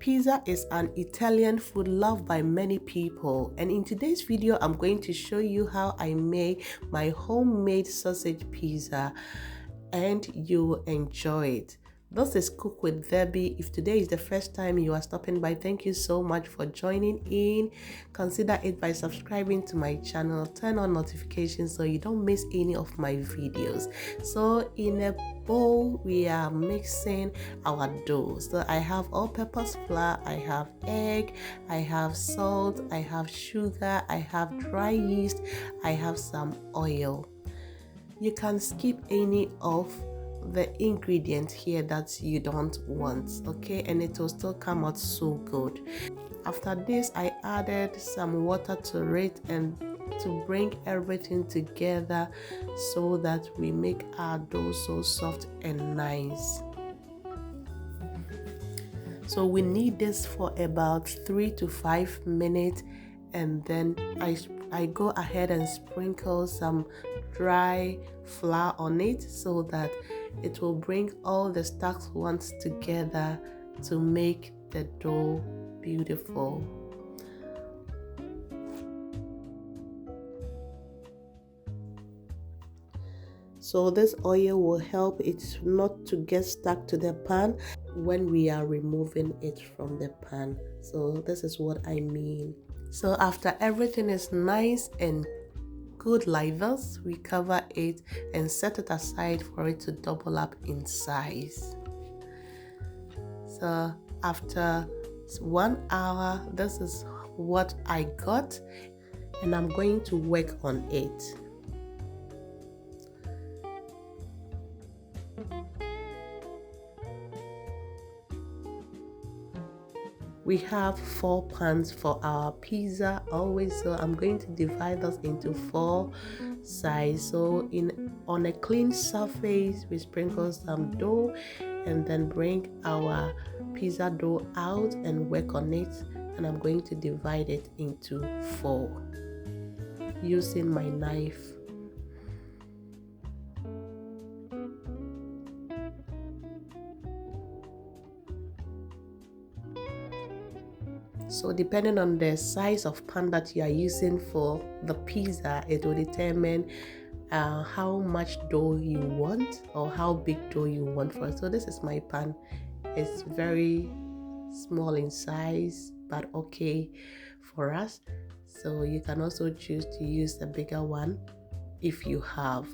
Pizza is an Italian food loved by many people, and in today's video I'm going to show you how I make my homemade sausage pizza and you will enjoy it. This is Cook with Debbie. If today is the first time you are stopping by, thank you so much for joining in. Consider it by subscribing to my channel, turn on notifications so you don't miss any of my videos. So in a bowl we are mixing our dough. So I have all-purpose flour, I have egg, I have salt, I have sugar, I have dry yeast, I have some oil. You can skip any of the ingredient here that you don't want, okay, and it will still come out so good. After this I added some water to it and to bring everything together so that we make our dough so soft and nice. So we need this for about 3 to 5 minutes, and then I go ahead and sprinkle some dry flour on it so that it will bring all the stacked ones together to make the dough beautiful. So this oil will help it not to get stuck to the pan when we are removing it from the pan. So this is what I mean. So after everything is nice and good like this, we cover it and set it aside for it to double up in size. So after 1 hour, this is what I got, and I'm going to work on it. We have 4 pans for our pizza always, so I'm going to divide us into 4 sides. So on a clean surface we sprinkle some dough and then bring our pizza dough out and work on it, and I'm going to divide it into 4 using my knife. So depending on the size of pan that you are using for the pizza, it will determine how much dough you want or how big dough you want for it. So this is my pan. It's very small in size but okay for us. So you can also choose to use a bigger one if you have.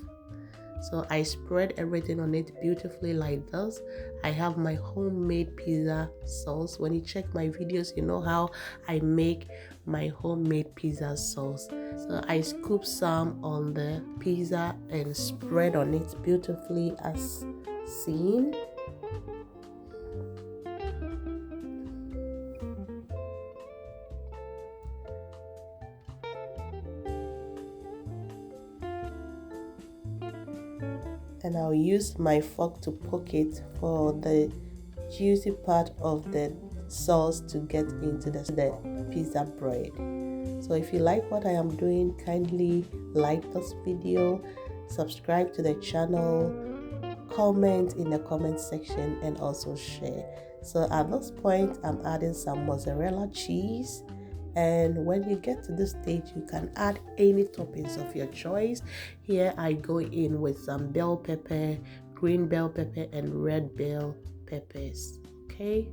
So I spread everything on it beautifully like this. I have my homemade pizza sauce. When you check my videos, you know how I make my homemade pizza sauce. So I scoop some on the pizza and spread on it beautifully as seen. And I'll use my fork to poke it for the juicy part of the sauce to get into the pizza bread. So if you like what I am doing, kindly like this video, subscribe to the channel, comment in the comment section, and also share. So at this point I'm adding some mozzarella cheese. And when you get to this stage, you can add any toppings of your choice. Here I go in with some bell pepper, green bell pepper, and red bell peppers. Okay.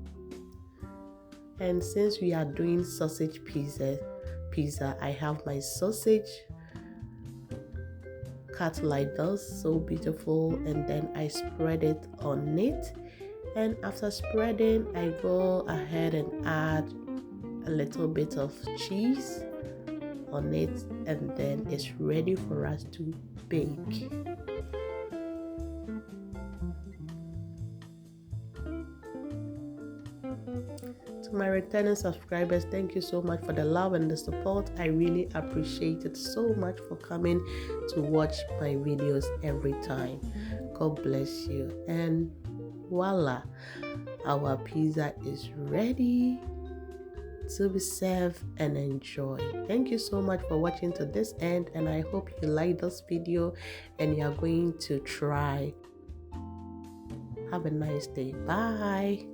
And since we are doing sausage pizza, I have my sausage cut like this, so beautiful, and then I spread it on it. And after spreading, I go ahead and add a little bit of cheese on it, and then it's ready for us to bake. To my returning subscribers, thank you so much for the love and the support. I really appreciate it so much for coming to watch my videos every time. God bless you. And voila, our pizza is ready to be served and enjoy. Thank you so much for watching to this end, and I hope you like this video and you are going to try. Have a nice day. Bye.